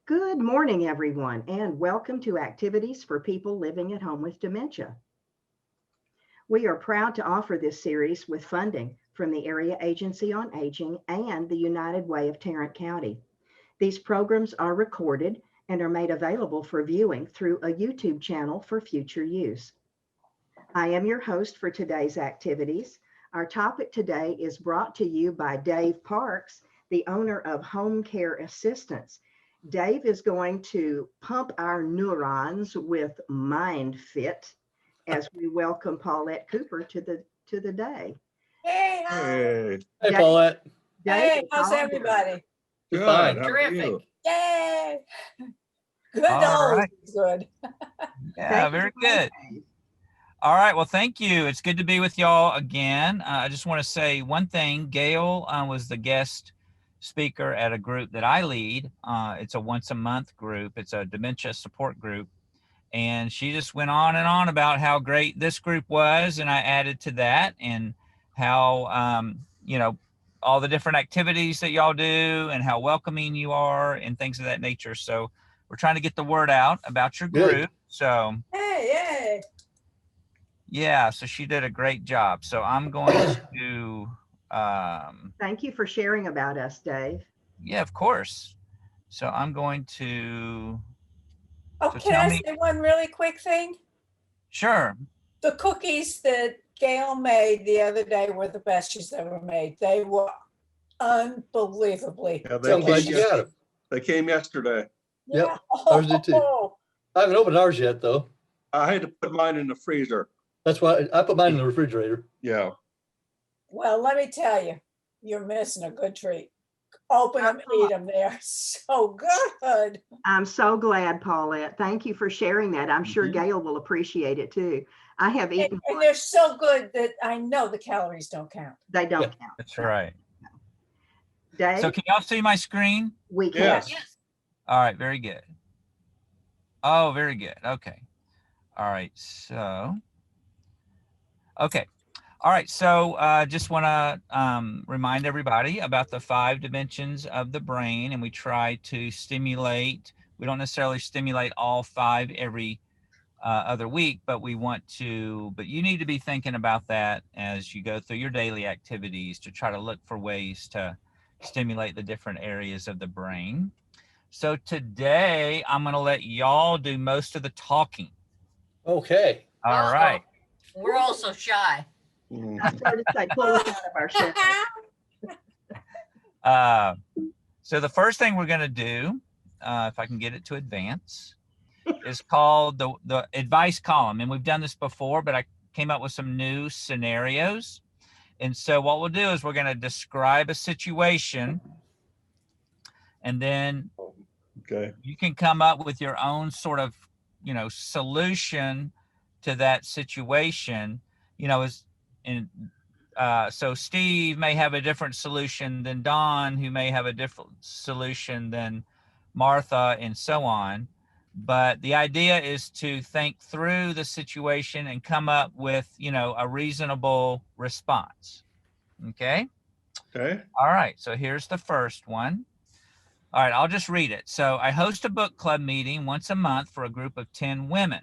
Good morning, everyone, and welcome to Activities for People Living at Home with Dementia. We are proud to offer this series with funding from the Area Agency on Aging and the United Way of Tarrant County. These programs are recorded and are made available for viewing through a YouTube channel for future use. I am your host for today's activities. Our topic today is brought to you by Dave Parks, the owner of Home Care Assistance. Dave is going to pump our neurons with Mind Fit as we welcome Paulette Cooper to the day. Hey, hi. Hey, Hey, Dave- Paulette. Hey, Dave, how's how are you? everybody? good. Fine. How are Terrific. you? Yay. Good All old right. good. Yeah, Thank you very for good. Dave. All right. Well, thank you. It's good to be with y'all again. I just want to say one thing. Gail was the guest speaker at a group that I lead. It's a once a month group. It's a dementia support group. And she just went on and on about how great this group was. And I added to that and how, all the different activities that y'all do and how welcoming you are and things of that nature. So we're trying to get the word out about your Good. group. So Hey, yeah, so she did a great job. So I'm going to, Thank you for sharing about us, Dave. yeah, of course. So I'm going to, Oh, So can tell I me- say one really quick thing? sure. The cookies that Gail made the other day were the best she's ever made. They were unbelievably Yeah, I'm glad you got it. They came yesterday. Yep, ours did too. Oh, I haven't opened ours yet, though. I had to put mine in the freezer. That's why I put mine in the refrigerator. Yeah. well, let me tell you, you're missing a good treat. Open them, eat them. They are so good. I'm so glad, Paulette. Thank you for sharing that. I'm sure Mhm. Gail will appreciate it too. I have And, eaten and one. they're so good that I know the calories don't count. They don't Yeah. count. That's right. Dave, So can y'all see my screen? we can. Yes. All right, very good. Oh, very good. Okay. All right. So, okay. All right. So, just want to remind everybody about the 5 dimensions of the brain, and we try to stimulate. We don't necessarily stimulate all 5 every other week, but we want to. But you need to be thinking about that as you go through your daily activities to try to look for ways to stimulate the different areas of the brain. So today I'm going to let y'all do most of the talking. Okay. All Uh-oh. right. We're also shy. Mhm. I started to say, pull us out of our shell. So the first thing we're going to do, if I can get it to advance, is called the advice column. And we've done this before, but I came up with some new scenarios. And so what we'll do is we're going to describe a situation, and then Okay. you can come up with your own sort of, solution to that situation, so Steve may have a different solution than Don, who may have a different solution than Martha, and so on. But the idea is to think through the situation and come up with, a reasonable response. Okay. Okay. All right. So here's the first one. All right, I'll just read it. So I host a book club meeting once a month for a group of 10 women.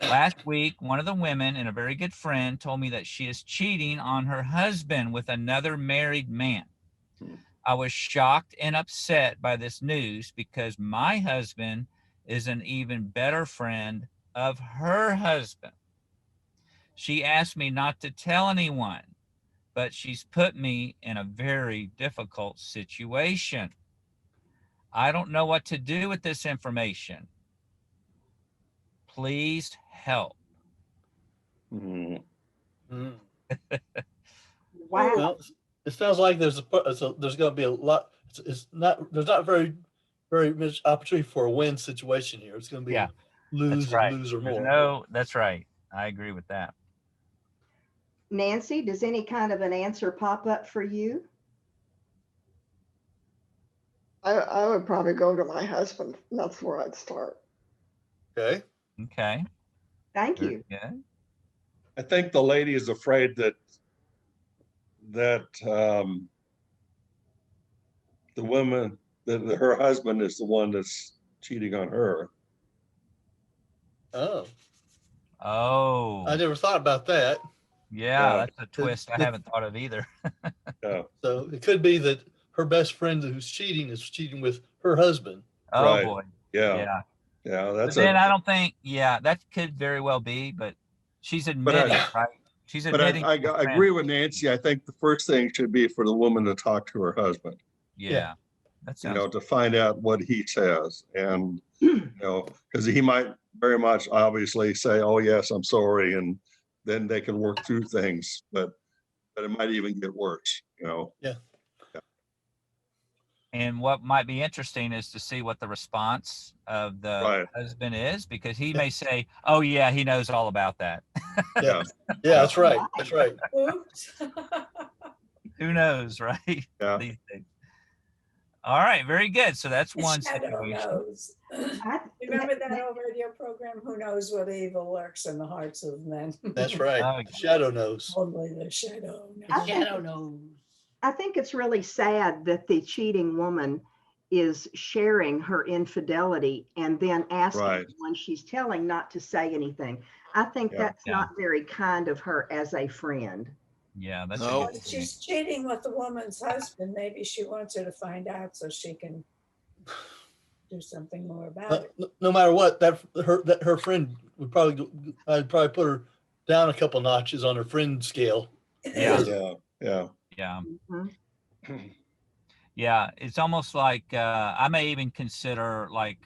Last week, one of the women and a very good friend told me that she is cheating on her husband with another married man. I was shocked and upset by this news because my husband is an even better friend of her husband. She asked me not to tell anyone, but she's put me in a very difficult situation. I don't know what to do with this information. Please help. Mhm. Mm. Wow. Well, it sounds like there's going to be a lot. There's not very much opportunity for a win situation here. It's going to be Yeah, lose That's right. and lose or There's more. that's right. I agree with that. Nancy, does any kind of an answer pop up for you? I would probably go to my husband. That's where I'd start. Okay. Okay. Thank Very you. good. I think the lady is afraid that the woman, that her husband is the one that's cheating on her. Oh, Oh, I never thought about that. yeah, Yeah. that's a twist I haven't thought of either. Yeah, So it could be that her best friend who's cheating is cheating with her husband. Oh Right. boy. yeah, Yeah. yeah. But That's then a. I don't think, yeah, that could very well be, but she's admitting, right? She's But admitting. I to her friend. agree with Nancy. I think the first thing should be for the woman to talk to her husband. Yeah. That You sounds, know, to find out what he says, and you know, because he might very much obviously say, "Oh yes, I'm sorry," and then they can work through things. But it might even get worse. You know. and what might be interesting is to see what the response of the Right. husband is, because he may say, "Oh yeah, he knows all about that." Yeah, yeah, that's right. That's right. Oops. Who knows, right? Yeah. These days. All right, very good. So that's The one shadow situation. knows. I- Remember that old radio program, Who Knows What Evil Lurks in the Hearts of Men? That's right. Oh, Shadow knows. Only the shadow I knows. think- Shadow knows. I think it's really sad that the cheating woman is sharing her infidelity and then asking Right. the one she's telling not to say anything. I think Yeah. that's Yeah. not very kind of her as a friend. Yeah, that's No. a Well, good if point. she's cheating with the woman's husband, maybe she wants her to find out so she can do something more about it. No matter what, that her friend would probably I'd probably put her down a couple notches on her friend scale. Yeah. Yeah. Yeah. Yeah. Mhm. Yeah, it's almost like I may even consider, like,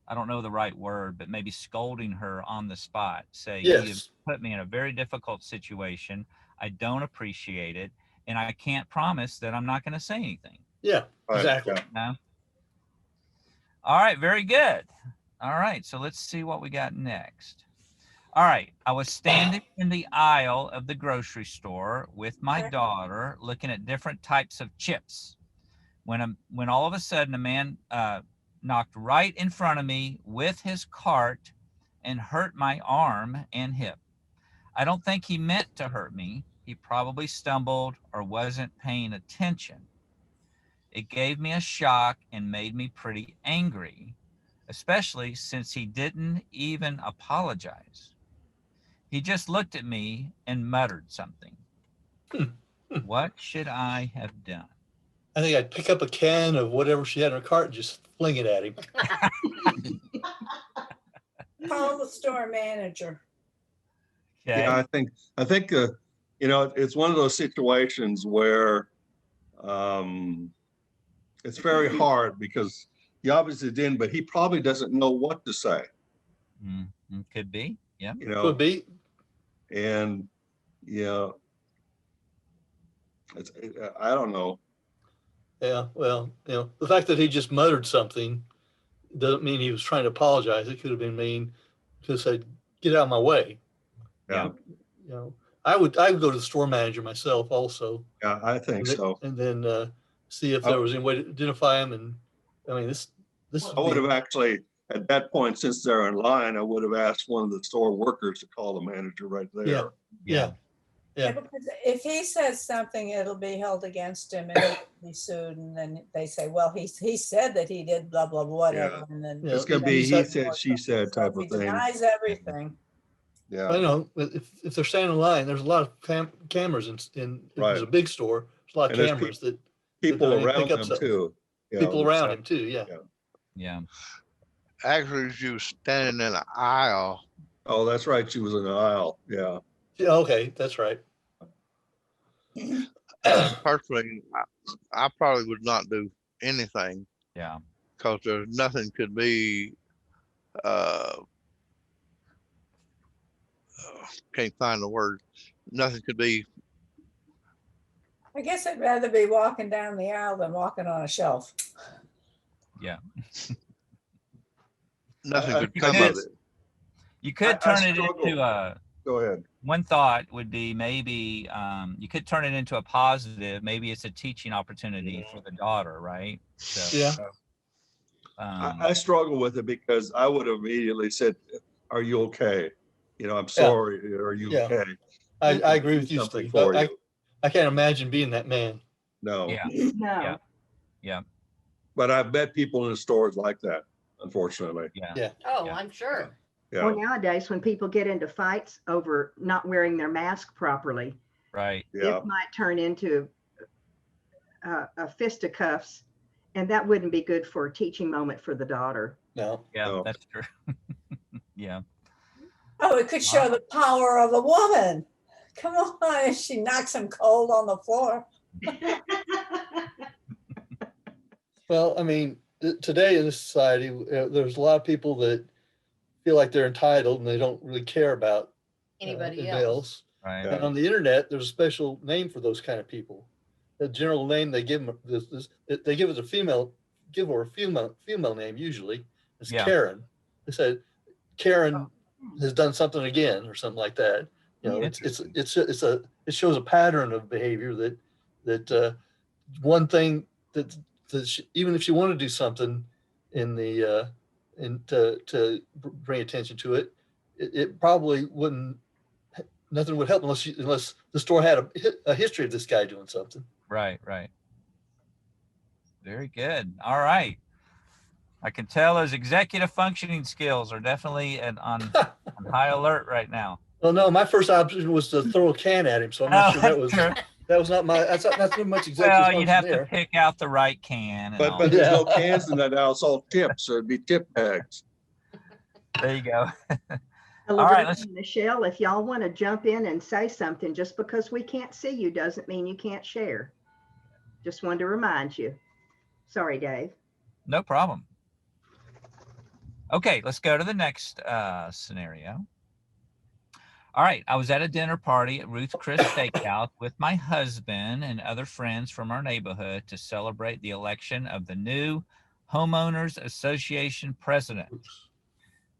I don't know the right word, but maybe scolding her on the spot. Say, you have Yes. put me in a very difficult situation. I don't appreciate it, and I can't promise that I'm not going to say anything. Yeah. Right. Exactly. Yeah. No. All right, very good. All right, so let's see what we got next. All right, I was standing in the aisle of the grocery store with my Okay. daughter, looking at different types of chips. When all of a sudden a man knocked right in front of me with his cart and hurt my arm and hip. I don't think he meant to hurt me. He probably stumbled or wasn't paying attention. It gave me a shock and made me pretty angry, especially since he didn't even apologize. He just looked at me and muttered something. What should I have done? I think I'd pick up a can of whatever she had in her cart and just fling it at him. Call the store manager. Okay. Yeah, I think you know, it's one of those situations where it's very hard because he obviously didn't, but he probably doesn't know what to say, Could be. Yeah. you know, Could be. and you know, I don't know. Yeah. Well, the fact that he just muttered something doesn't mean he was trying to apologize. It could have been mean to say, "Get out of my way." Yeah, I would go to the store manager myself also. yeah, I think so. And then see if there was any way to identify him. And I mean, this I would have actually, at that point, since they're in line, I would have asked one of the store workers to call the manager right there. Yeah. Yeah. Yeah. Because if he says something, it'll be held against him and he'll be sued. And then they say, well, he said that he did blah, blah, blah, whatever. And then. Yeah. It's gonna be he So- said, she said type He of thing. denies everything. Yeah, I know if they're standing in line, there's a lot of cameras in if Right. there's a big store. There's a lot of And there's cameras that people They pick around up them something. too. you people know, around so- him too. Yeah. Yeah. Yeah. Actually, she was standing in an aisle. Oh, that's right. She was in the aisle. Yeah. Yeah, okay, that's right. Personally, I probably would not do anything Yeah. because there's nothing could be. Can't find the word. Nothing could be. I guess I'd rather be walking down the aisle than walking on a shelf. Yeah. Nothing I could think come it of is. it. You could I turn it struggle. into a, Go ahead. one thought would be maybe you could turn it into a positive. Maybe it's a teaching opportunity for the daughter, right? So, Yeah. I struggle with it because I would have immediately said, "Are you okay? You know, I'm sorry. Are you Yeah. okay?" I agree with you, Something Steve. for I you. can't imagine being that man. No. Yeah. No. Yeah. But I bet people in the stores like that. unfortunately. Yeah. Oh, Yeah. I'm sure. Yeah, Or nowadays, when people get into fights over not wearing their mask properly, Right. yeah. it might turn into a fisticuffs, and that wouldn't be good for a teaching moment for the daughter. No. Yeah, No. that's true. Yeah. Oh, it could show the power of a woman. Come on, she knocks him cold on the floor. Well, I mean, today in this society, there's a lot of people that feel like they're entitled and they don't really care about Anybody anybody else? Right. Yeah. And on the internet, there's a special name for those kind of people. The general name they give them, they give it a female, give her a female name usually. It's Yeah. Karen. They said Karen has done something again or something like that. You know, it shows a pattern of behavior that one thing that even if she wanted to do something in the to bring attention to it, it probably wouldn't. Nothing would help unless the store had a history of this guy doing something. Right. Right. Very good. All right. I can tell those executive functioning skills are definitely on high alert right now. Well, no, my first option was to throw a can at him, so I'm not sure that was not my. That's not too much executive Well, function you'd have there. to pick out the right can. And all But there's no Yeah. cans in that now, it's all tips, so it'd be tip bags. there you go. All right, right, Michelle, if y'all want to jump in and say something, just because we can't see you doesn't mean you can't share. Just wanted to remind you. Sorry, Dave. No problem. Okay, let's go to the next scenario. All right, I was at a dinner party at Ruth Chris Steakhouse with my husband and other friends from our neighborhood to celebrate the election of the new Homeowners Association president.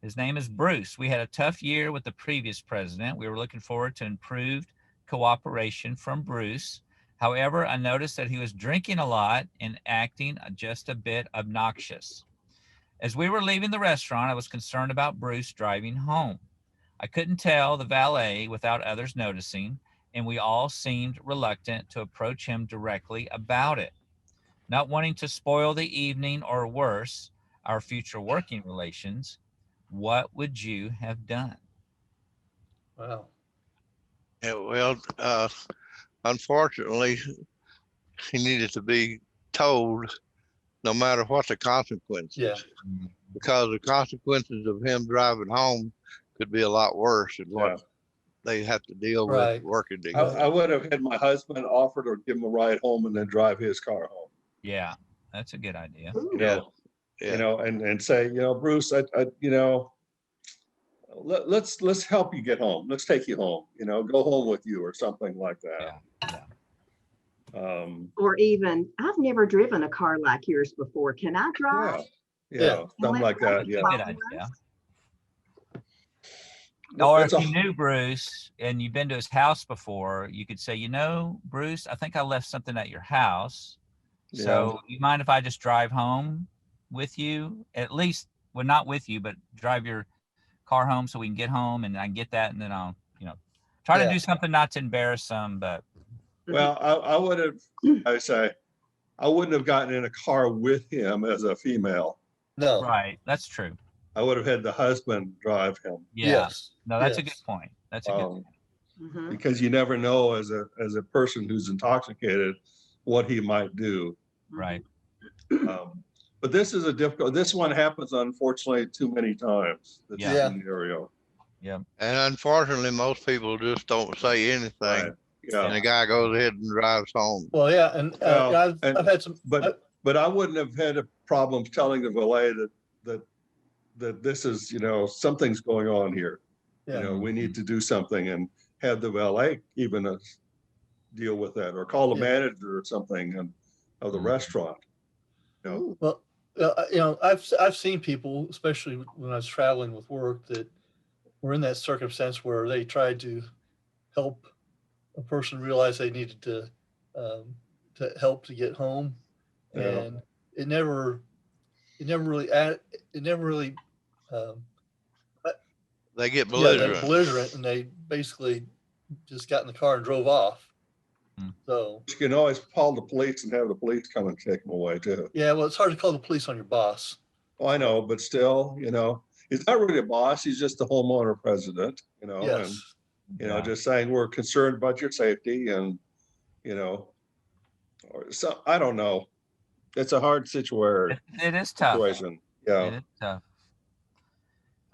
His name is Bruce. We had a tough year with the previous president. We were looking forward to improved cooperation from Bruce. However, I noticed that he was drinking a lot and acting just a bit obnoxious. As we were leaving the restaurant, I was concerned about Bruce driving home. I couldn't tell the valet without others noticing, and we all seemed reluctant to approach him directly about it. Not wanting to spoil the evening or worse, our future working relations, what would you have done? Wow. Yeah, well, unfortunately, he needed to be told no matter what the consequences. Yeah. Because the consequences of him driving home could be a lot worse than what they have to deal Right. with working I together. would have had my husband offered or give him a ride home and then drive his car home. Yeah, that's a good idea. You know, Yeah. you know, and say, Bruce, let's help you get home. Let's take you home, go home with you or something like that. Or even, I've never driven a car like yours before. Can I drive? Yeah, something like that. Yeah. Good idea. Or if That's you knew Bruce and you've been to his house before, you could say, Bruce, I think I left something at your house. So you mind if I just drive home with you? At least, well, not with you, but drive your car home so we can get home and I can get that. And then I'll, try to do something not to embarrass them, but. Well, I would have, I wouldn't have gotten in a car with him as a female. No. Right. That's true. I would have had the husband drive him. Yeah. Yes. No, that's a good Yes. point. That's a good point. Mhm. Because you never know as a person who's intoxicated what he might do. Right. But this is this one happens unfortunately too many times. This Yeah. scenario. Yeah. And unfortunately, most people just don't say anything. Right. Yeah. And the guy goes ahead and drives home. Well, yeah, and Well, I've had some. But I wouldn't have had a problem telling the valet that this is, something's going on here. Yeah. We need to do something and have the valet even deal with that or call the manager or something of the restaurant. Well, I've seen people, especially when I was traveling with work, that were in that circumstance where they tried to help a person realize they needed to help to get home, and it never really They get belligerent. belligerent. And they basically just got in the car and drove off. So You can always call the police and have the police come and take them away too. yeah, well, it's hard to call the police on your boss. Well, I know, but still, he's not really a boss. He's just the homeowner president, and, Yes. Yeah. just saying we're concerned about your safety and, or so, I don't know. It's a hard situation. It is tough. Situation. Yeah. It is tough.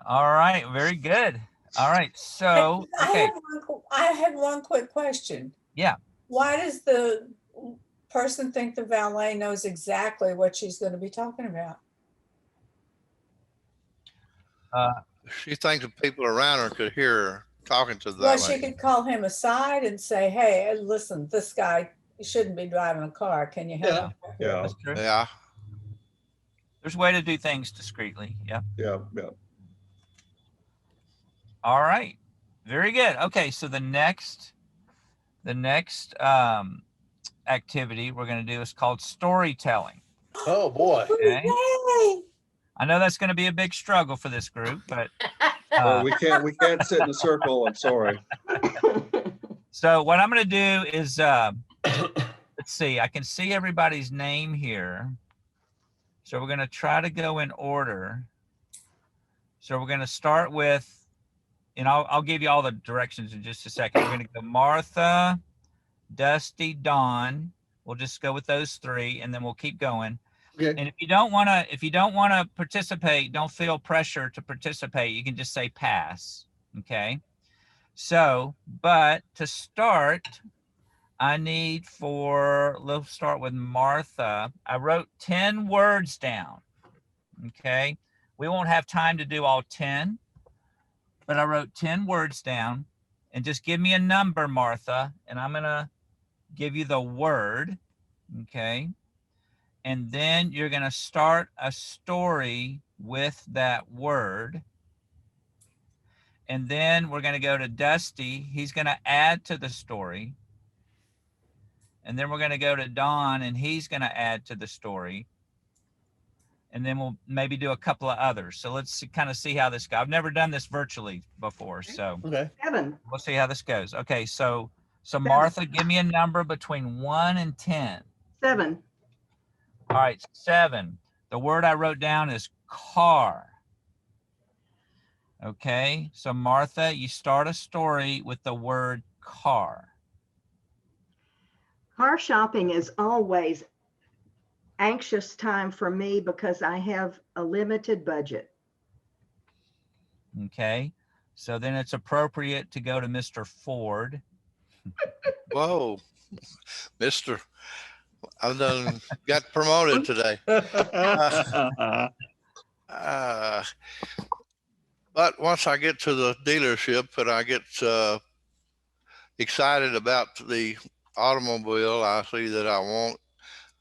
All right, very good. All right, so okay, I have one quick question. Yeah. Why does the person think the valet knows exactly what she's going to be talking about? She thinks the people around her could hear her talking to the Well, she valet. could call him aside and say, hey, listen, this guy shouldn't be driving a car. Can you help me? Yeah. that's true. Yeah, There's a way to do things discreetly. Yeah. Yeah. All right. Very good. Okay, so the next activity we're going to do is called storytelling. Oh, boy. Okay. Yay! I know that's going to be a big struggle for this group, but Oh, we can't sit in a circle. I'm sorry. so what I'm going to do is let's see. I can see everybody's name here. So we're going to try to go in order. So we're going to start with, and I'll give you all the directions in just a second. We're going to go Martha, Dusty, Dawn. We'll just go with those three, and then we'll keep going. Okay. And if you don't want to participate, don't feel pressure to participate. You can just say pass. Okay. So, but to start, let's start with Martha. I wrote 10 words down. Okay. We won't have time to do all 10, but I wrote 10 words down, and just give me a number, Martha, and I'm going to give you the word. Okay. And then you're going to start a story with that word. And then we're going to go to Dusty. He's going to add to the story. And then we're going to go to Don, and he's going to add to the story. And then we'll maybe do a couple of others. So let's kind of see how this goes. I've never done this virtually before, so Okay. 7. we'll see how this goes. Okay, so Martha, give me a number between 1 and 10. 7. All right, 7. The word I wrote down is car. Okay, so Martha, you start a story with the word car. Car shopping is always anxious time for me because I have a limited budget. Okay, so then it's appropriate to go to Mr. Ford. whoa, Mister, I've done got promoted today. But once I get to the dealership and I get excited about the automobile I see that I want,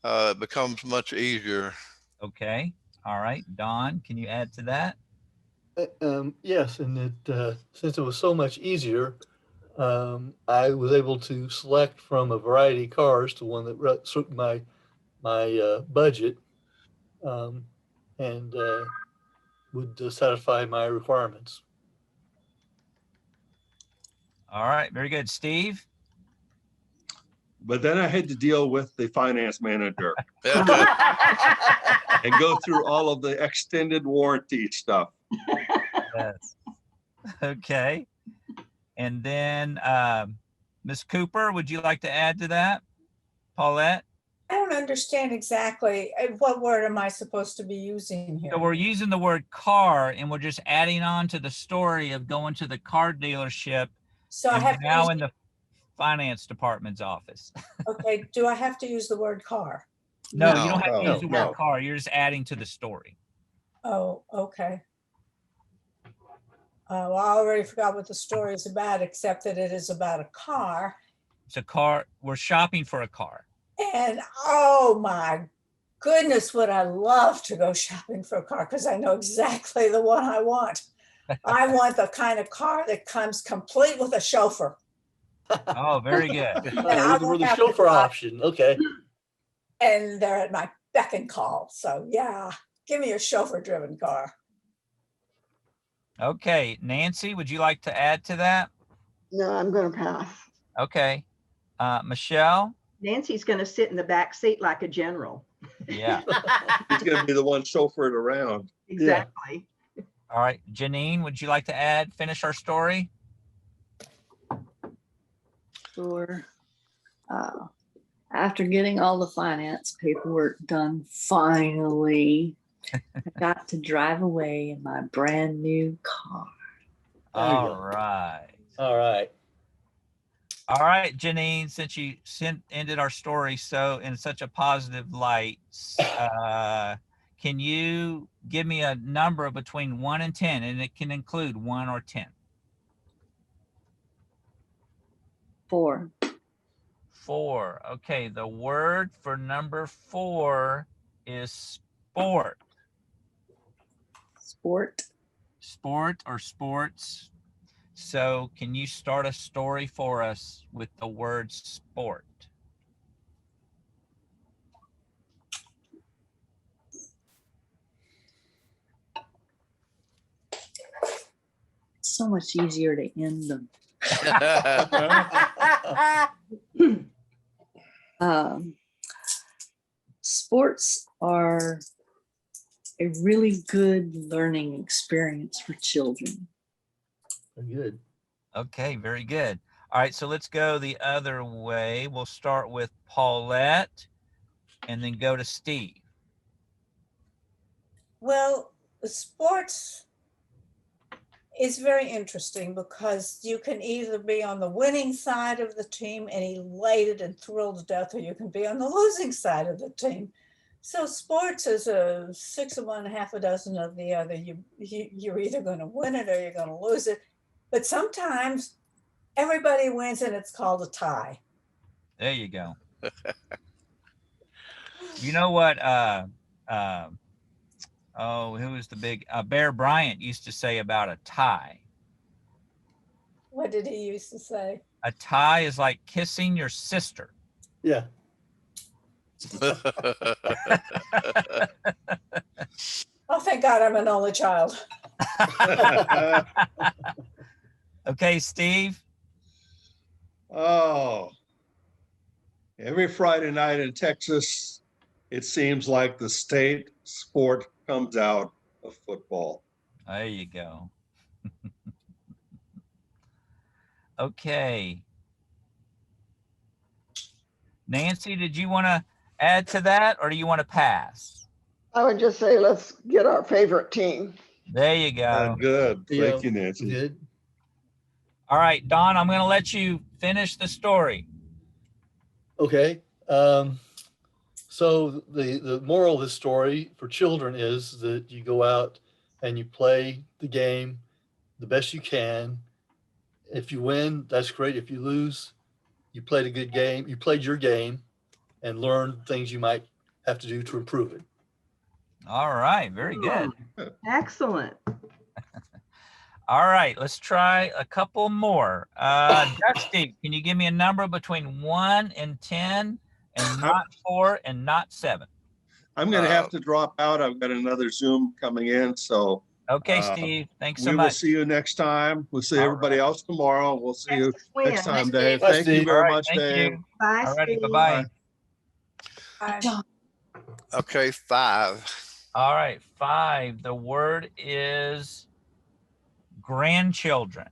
it becomes much easier. Okay, all right, Don, can you add to that? Yes, and since it was so much easier, I was able to select from a variety of cars to one that suited my budget, and would satisfy my requirements. All right, very good. Steve? But then I had to deal with the finance manager Yeah, and go through all of the extended warranty stuff. Yes. Okay. And then Ms. Cooper, would you like to add to that? Paulette? I don't understand exactly what word am I supposed to be using here? So we're using the word car, and we're just adding on to the story of going to the car dealership. So I And have we're to now use, in the finance department's office. okay, do I have to use the word car? No, you No, don't have to no, use the no. word car. You're just adding to the story. Oh, okay. Well, I already forgot what the story is about, except that it is about a car. It's a car. We're shopping for a car. And oh my goodness, would I love to go shopping for a car because I know exactly the one I want. I want the kind of car that comes complete with a chauffeur. Oh, very good. I We're won't the have to chauffeur drive. option. Okay. And they're at my beck and call. So yeah, give me a chauffeur driven car. Okay, Nancy, would you like to add to that? No, I'm going to pass. Okay. Michelle? Nancy's going to sit in the back seat like a general. Yeah. He's gonna be the one chauffeured around. Exactly. All right. Janine, would you like to finish our story? Sure. After getting all the finance paperwork done, finally, I got to drive away in my brand new car. There you All go. right. All right. All right, Janine, since you ended our story in such a positive light, can you give me a number between 1 and 10, and it can include 1 or 10? 4. 4. Okay, the word for number 4 is sport. Sport. Sport or sports. So can you start a story for us with the word sport? So much easier to end them. Sports are a really good learning experience for children. Good. Okay, very good. All right, so let's go the other way. We'll start with Paulette and then go to Steve. Well, sports is very interesting because you can either be on the winning side of the team and elated and thrilled to death, or you can be on the losing side of the team. So sports is a 6 of one, half a dozen of the other. You're either going to win it or you're going to lose it. But sometimes everybody wins and it's called a tie. There you go. You know what? Who was the big Bear Bryant used to say about a tie? What did he used to say? A tie is like kissing your sister. Yeah. Oh, thank God I'm an only child. Okay, Steve. Oh, every Friday night in Texas, it seems like the state sport comes out of football. There you go. Okay. Nancy, did you want to add to that or do you want to pass? I would just say, let's get our favorite team. There you go. Good. Yeah. Thank you, Nancy. Good. All right, Don, I'm going to let you finish the story. Okay. So the moral of this story for children is that you go out and you play the game the best you can. If you win, that's great. If you lose, you played a good game. You played your game and learned things you might have to do to improve it. All right, very good. Excellent. All right, let's try a couple more. Dusty, can you give me a number between 1 and 10 and not 4 and not 7? I'm going to have to drop out. I've got another Zoom coming in. So Okay, Steve, thanks so we will much. see you next time. We'll see All everybody else tomorrow. We'll see you next time, Dave. Bye, Thank you Steve. very All right, much, thank Dave. you. Bye, All righty, Steve. bye-bye. Okay, 5. All right, 5. The word is grandchildren.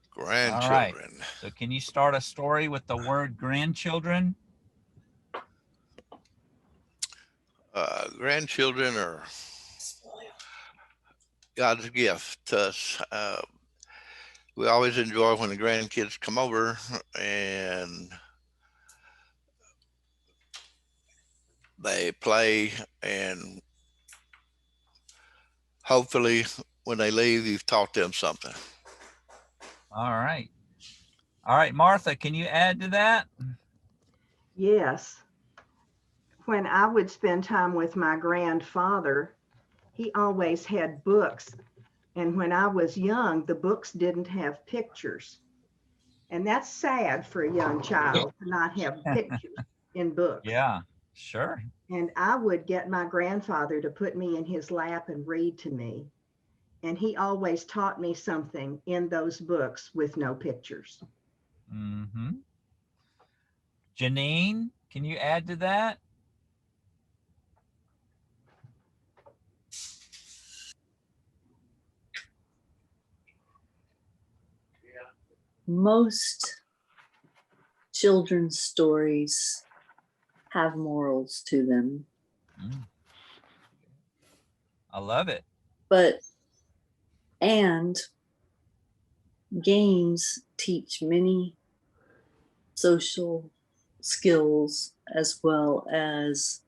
Grandchildren. So can you start a story with the word grandchildren? Grandchildren are God's gift to us. We always enjoy when the grandkids come over and they play, and hopefully when they leave, you've taught them something. All right. All right, Martha, can you add to that? Yes. When I would spend time with my grandfather, he always had books. And when I was young, the books didn't have pictures. And that's sad for a young child to not have pictures in books. Yeah, sure. And I would get my grandfather to put me in his lap and read to me. And he always taught me something in those books with no pictures. Mm-hmm. Janine, can you add to that? Most children's stories have morals to them, I love it. and games teach many social skills as well as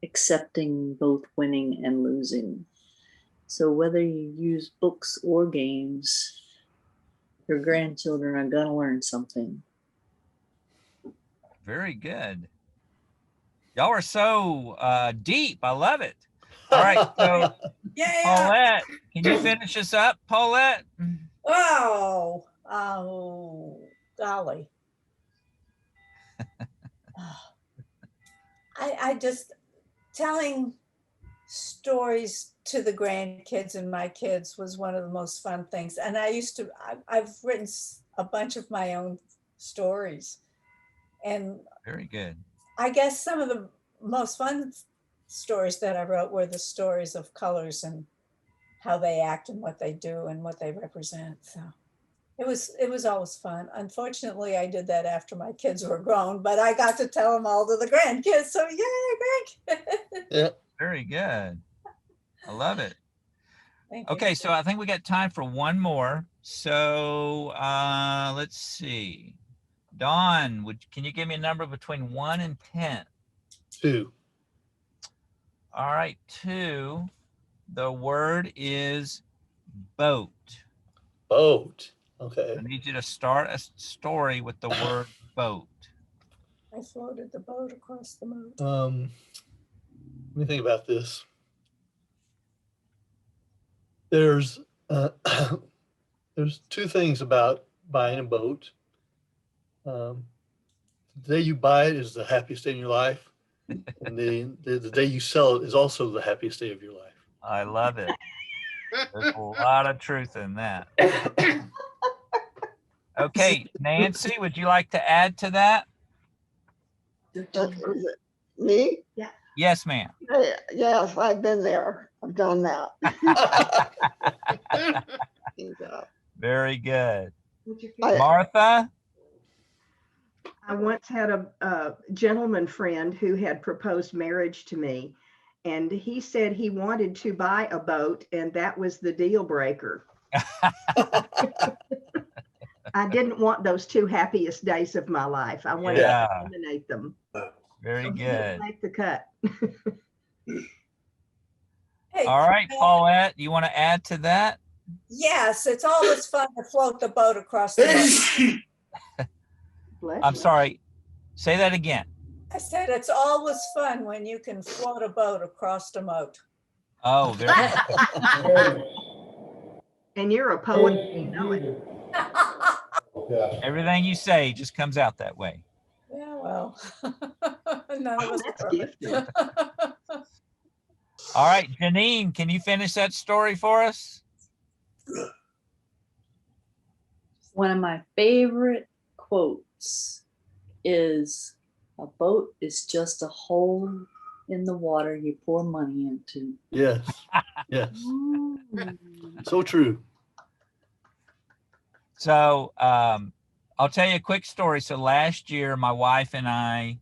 accepting both winning and losing. So whether you use books or games, your grandchildren are going to learn something. Very good. Y'all are so deep. I love it. All right. So Yeah. Paulette, can you finish us up, Paulette? Oh, golly. I just telling stories to the grandkids and my kids was one of the most fun things. And I've written a bunch of my own stories. And Very good. I guess some of the most fun stories that I wrote were the stories of colors and how they act and what they do and what they represent. So it was always fun. Unfortunately, I did that after my kids were grown, but I got to tell them all to the grandkids. So yay, grandkids. Yeah. Very good. I love it. Thank you. Okay, so I think we got time for one more. So let's see. Dawn, can you give me a number between 1 and 10? 2. All right, 2. The word is boat. Boat. Okay. I need you to start a story with the word boat. I floated the boat across the moat. Let me think about this. There's there's 2 things about buying a boat. The day you buy it is the happiest day in your life, and the day you sell it is also the happiest day of your life. I love it. There's a lot of truth in that. Okay, Nancy, would you like to add to that? Is it me? Yes, ma'am. Yes, I've been there. I've done that. Yeah. Very good. I- Martha? I once had a gentleman friend who had proposed marriage to me, and he said he wanted to buy a boat, and that was the deal breaker. I didn't want those 2 happiest days of my life. I wanted Yeah. to eliminate them. Very So he didn't good. make the cut. Hey, All right, Paulette, you want to add to that? yes, it's always fun to float the boat across the moat. Bless I'm you. sorry. Say that again. I said it's always fun when you can float a boat across the moat. Oh, very And you're a poet, you know it. everything you say just comes out that way. Yeah, well, none of us That's are gifted. All right, Janine, can you finish that story for us? One of my favorite quotes is, "A boat is just a hole in the water you pour money into." Yes. Yes. So true. So I'll tell you a quick story. So last year, my wife and I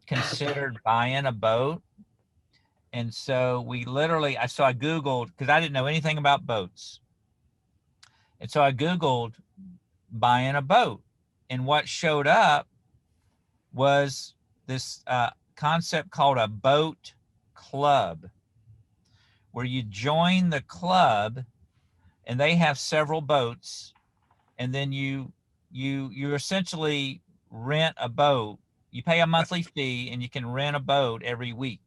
considered buying a boat. And so I Googled, because I didn't know anything about boats. And so I Googled buying a boat. And what showed up was this concept called a boat club, where you join the club and they have several boats. And then you essentially rent a boat. You pay a monthly fee and you can rent a boat every week.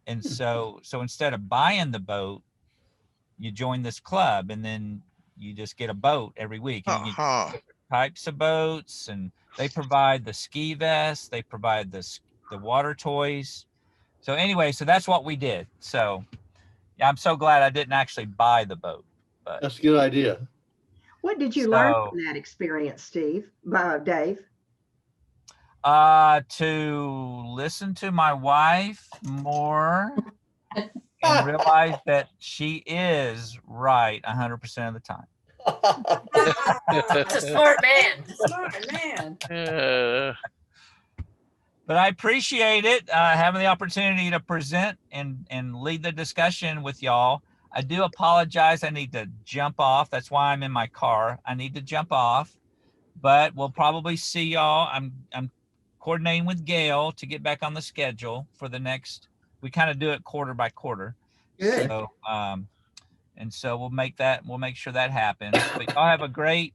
And so instead of buying the boat, you join this club and then you just get a boat every week. And you get different types of boats, and they provide the ski vests, they provide the water toys. So anyway, so that's what we did. So yeah, I'm so glad I didn't actually buy the boat. But That's a good idea. What did you learn So- from that experience, Dave? To listen to my wife more and realize that she is right 100% of the time. That's a smart man. Smart man. But I appreciate it, having the opportunity to present and lead the discussion with y'all. I do apologize. I need to jump off. That's why I'm in my car. I need to jump off, but we'll probably see y'all. I'm coordinating with Gail to get back on the schedule for the next. We kind of do it quarter by quarter. Good. So, and so we'll make sure that happens. But y'all have a great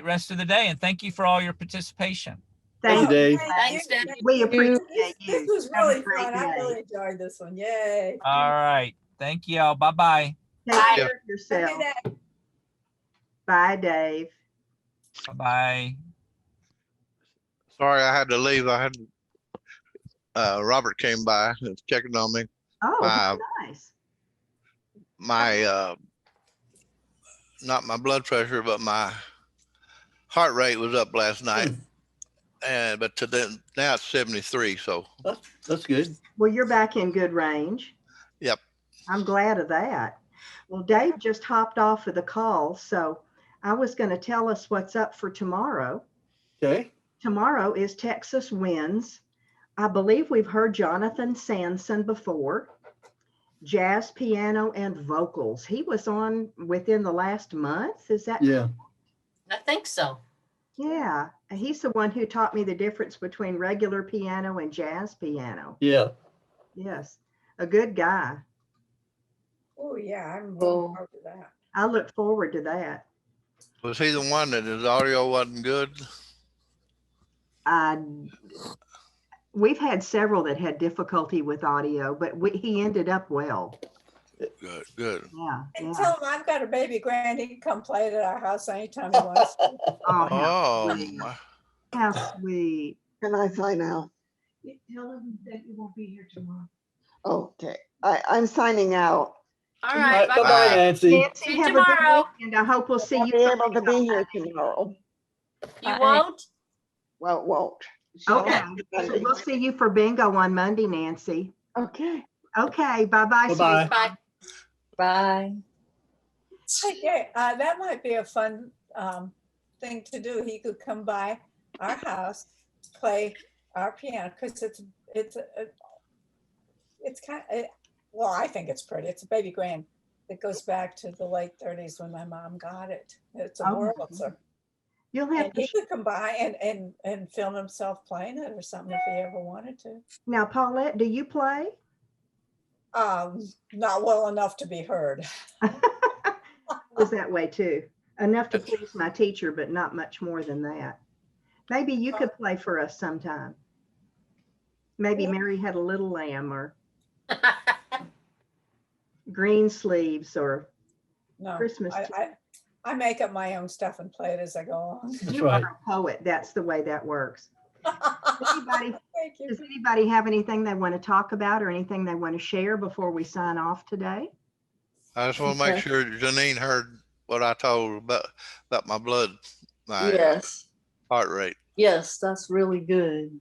rest of the day, and thank you for all your participation. Thank you, Dave. Thank you. Thanks, We appreciate This you. was Have a really great fun. I day. really enjoyed this one. Yay. All right. Thank y'all. Bye-bye. Take Bye. care of Have a yourself. good day. Bye, Dave. Bye. Sorry, I had to leave. I had Robert came by and was checking on me. Oh, Wow. nice. My not my blood pressure, but my heart rate was up last night. But today now it's 73. So That's good. Well, you're back in good range. Yep. I'm glad of that. Well, Dave just hopped off of the call, so I was going to tell us what's up for tomorrow. Okay. Tomorrow is Texas Winds. I believe we've heard Jonathan Sanson before. Jazz, piano, and vocals. He was on within the last month. Is that? Yeah. I think so. Yeah. He's the one who taught me the difference between regular piano and jazz piano. Yeah. Yes. A good guy. Oh, yeah, I'm Oh. looking forward to that. I look forward to that. was he the one that his audio wasn't good? We've had several that had difficulty with audio, but he ended up well. Good, good. Yeah. And Yeah. tell him I've got a baby grand. He can come play it at our house anytime he wants. Oh, how Oh, sweet. my. How sweet. Can I sign out? Tell him that you won't be here tomorrow. Okay, I'm signing out. All All right. right. Bye-bye, Bye. Nancy. Nancy, See you have a good tomorrow. weekend. I hope we'll see I'll you. be for able to be bingo. here tomorrow. You won't? Well, won't. Okay. Monday. We'll see you for bingo on Monday, Nancy. Okay. Okay. Bye-bye. Bye-bye. sweetie. Bye. Bye. Okay, that might be a fun thing to do. He could come by our house, play our piano, because it's kind of, well, I think it's pretty. It's a baby grand that goes back to the late 30s when my mom got it. It's a Oh, Wurlitzer. You'll have And to. he could come by and film himself playing it or something if he ever wanted to. Now, Paulette, do you play? Not well enough to be heard. I was that way too. Enough to please my teacher, but not much more than that. Maybe you could play for us sometime. Maybe Mary Had a Little Lamb or Green Sleeves or No, Christmas. I make up my own stuff and play it as I go on. That's You right. are a poet. That's the way that works. Anybody, Thank you. does anybody have anything they want to talk about or anything they want to share before we sign off today? I just want to make Okay. sure Janine heard what I told about my blood, my Yes. heart rate. Yes, that's really good.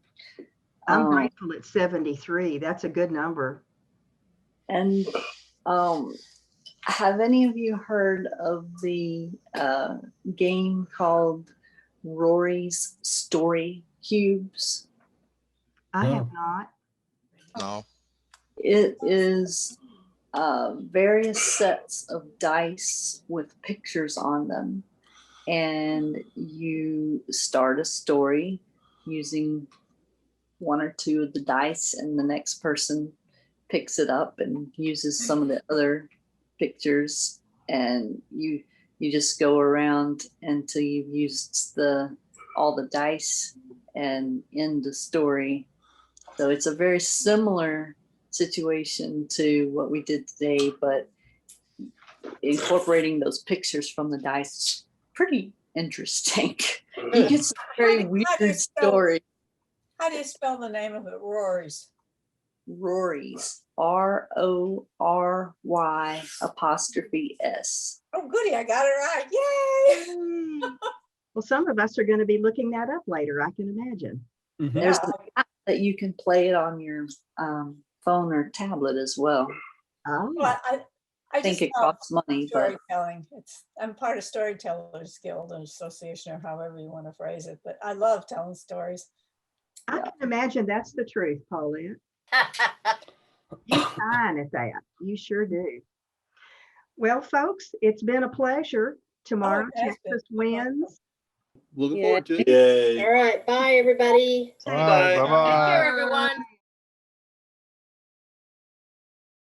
I'm Um, grateful it's 73. That's a good number. And have any of you heard of the game called Rory's Story Cubes? I No. have not. No. It is various sets of dice with pictures on them. And you start a story using one or two of the dice, and the next person picks it up and uses some of the other pictures, and you just go around until you've used all the dice and end the story. So it's a very similar situation to what we did today, but incorporating those pictures from the dice is pretty interesting. You get some very How do weird you spell- stories. How do you spell the name of it? Rory's. Rory's, RORY''S. Oh, goody, I got it right. Yay! Well, some of us are going to be looking that up later, I can imagine. Mhm. There's Yeah, an app that you can play it on your phone or tablet as well. Oh, well, I I think just it love costs money, but storytelling. I'm part of Storytellers Guild and Association, or however you want to phrase it, but I love telling stories. I yeah. can imagine that's the truth, Paulette. You shine at that. You sure do. Well, folks, it's been a pleasure. Tomorrow, it has been. Texas wins. Looking Yeah. forward to it. All right. Bye, everybody. All right, Bye. bye-bye. Take care, everyone.